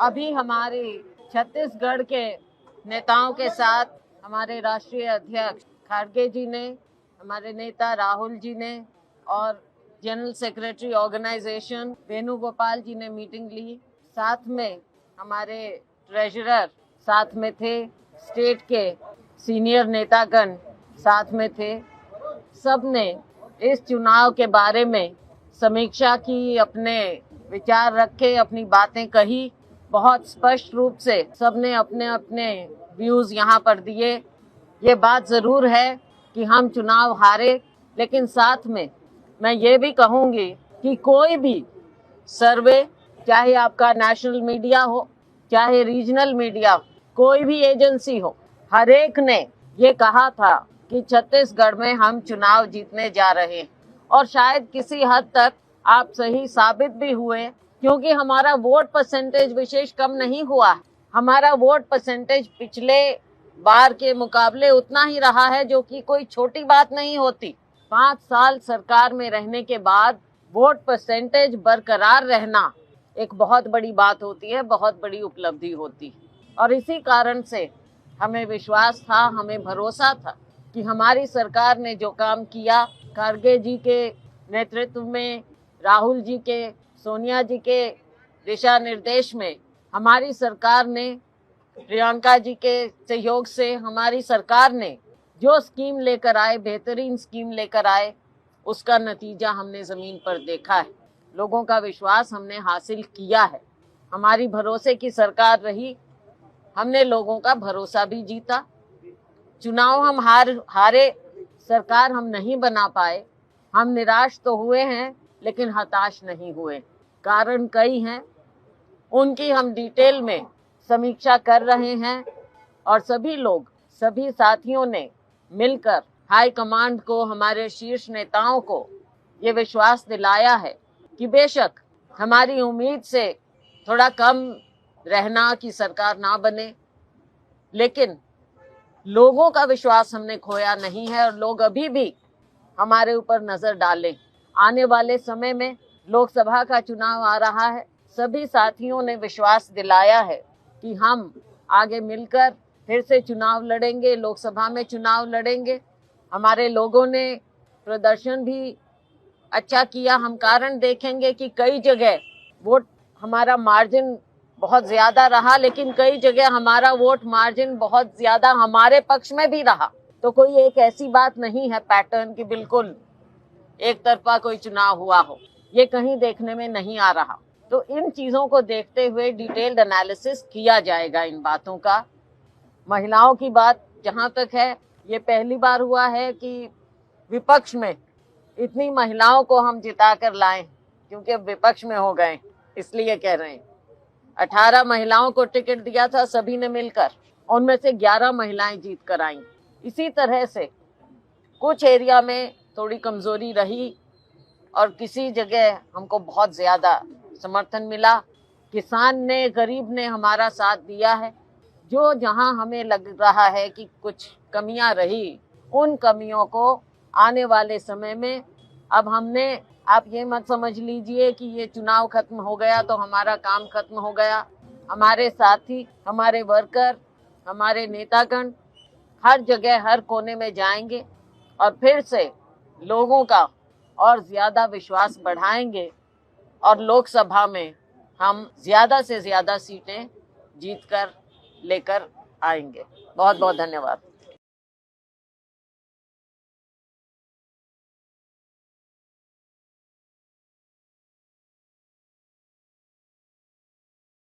अभी हमारे छत्तीसगढ़ के नेताओं के साथ हमारे राष्ट्रीय अध्यक्ष खड़गे जी ने, हमारे नेता राहुल जी ने और जनरल सेक्रेटरी ऑर्गेनाइजेशन वेणुगोपाल जी ने मीटिंग ली। साथ में हमारे ट्रेजरर साथ में थे, स्टेट के सीनियर नेतागण साथ में थे। सब ने इस चुनाव के बारे में समीक्षा की, अपने विचार रखे, अपनी बातें कही। बहुत स्पष्ट रूप से सबने अपने अपने व्यूज यहाँ पर दिए। ये बात जरूर है कि हम चुनाव हारे, लेकिन साथ में मैं ये भी कहूँगी कि कोई भी सर्वे, चाहे आपका नेशनल मीडिया हो, चाहे रीजनल मीडिया, कोई भी एजेंसी हो, हर एक ने ये कहा था कि छत्तीसगढ़ में हम चुनाव जीतने जा रहे हैं। और शायद किसी हद तक आप सही साबित भी हुए, क्योंकि हमारा वोट परसेंटेज विशेष कम नहीं हुआ। हमारा वोट परसेंटेज पिछले बार के मुकाबले उतना ही रहा है, जो कि कोई छोटी बात नहीं होती। 5 साल सरकार में रहने के बाद वोट परसेंटेज बरकरार रहना एक बहुत बड़ी बात होती है, बहुत बड़ी उपलब्धि होती है। और इसी कारण से हमें विश्वास था, हमें भरोसा था कि हमारी सरकार ने जो काम किया, खड़गे जी के नेतृत्व में, राहुल जी के, सोनिया जी के दिशा निर्देश में हमारी सरकार ने, प्रियंका जी के सहयोग से हमारी सरकार ने जो स्कीम लेकर आए, बेहतरीन स्कीम लेकर आए, उसका नतीजा हमने जमीन पर देखा है। लोगों का विश्वास हमने हासिल किया है। हमारी भरोसे की सरकार रही, हमने लोगों का भरोसा भी जीता। चुनाव हम हारे, सरकार हम नहीं बना पाए। हम निराश तो हुए हैं, लेकिन हताश नहीं हुए। कारण कई हैं, उनकी हम डिटेल में समीक्षा कर रहे हैं। और सभी लोग, सभी साथियों ने मिलकर हाई कमांड को, हमारे शीर्ष नेताओं को ये विश्वास दिलाया है कि बेशक हमारी उम्मीद से थोड़ा कम रहना कि सरकार ना बने, लेकिन लोगों का विश्वास हमने खोया नहीं है। और लोग अभी भी हमारे ऊपर नजर डालें। आने वाले समय में लोकसभा का चुनाव आ रहा है। सभी साथियों ने विश्वास दिलाया है कि हम आगे मिलकर फिर से चुनाव लड़ेंगे, लोकसभा में चुनाव लड़ेंगे। हमारे लोगों ने प्रदर्शन भी अच्छा किया। हम कारण देखेंगे कि कई जगह वोट हमारा मार्जिन बहुत ज्यादा रहा, लेकिन कई जगह हमारा वोट मार्जिन बहुत ज्यादा हमारे पक्ष में भी रहा। तो कोई एक ऐसी बात नहीं है पैटर्न की बिल्कुल एक तरफा कोई चुनाव हुआ हो, ये कहीं देखने में नहीं आ रहा। तो इन चीजों को देखते हुए डिटेल्ड एनालिसिस किया जाएगा इन बातों का। महिलाओं की बात जहां तक है, ये पहली बार हुआ है कि विपक्ष में इतनी महिलाओं को हम जिता कर लाएं, क्योंकि अब विपक्ष में हो गए, इसलिए कह रहे हैं। 18 महिलाओं को टिकट दिया था सभी ने मिलकर, उनमें से 11 महिलाएं जीत कर आईं। इसी तरह से कुछ एरिया में थोड़ी कमजोरी रही और किसी जगह हमको बहुत ज्यादा समर्थन मिला। किसान ने, गरीब ने हमारा साथ दिया है। जो जहां हमें लग रहा है कि कुछ कमियां रही, उन कमियों को आने वाले समय में अब हमने, आप ये मत समझ लीजिए कि ये चुनाव खत्म हो गया तो हमारा काम खत्म हो गया। हमारे साथी, हमारे वर्कर, हमारे नेतागण हर जगह, हर कोने में जाएंगे और फिर से लोगों का और ज्यादा विश्वास बढ़ाएंगे और लोकसभा में हम ज्यादा से ज्यादा सीटें जीतकर लेकर आएंगे। बहुत बहुत धन्यवाद।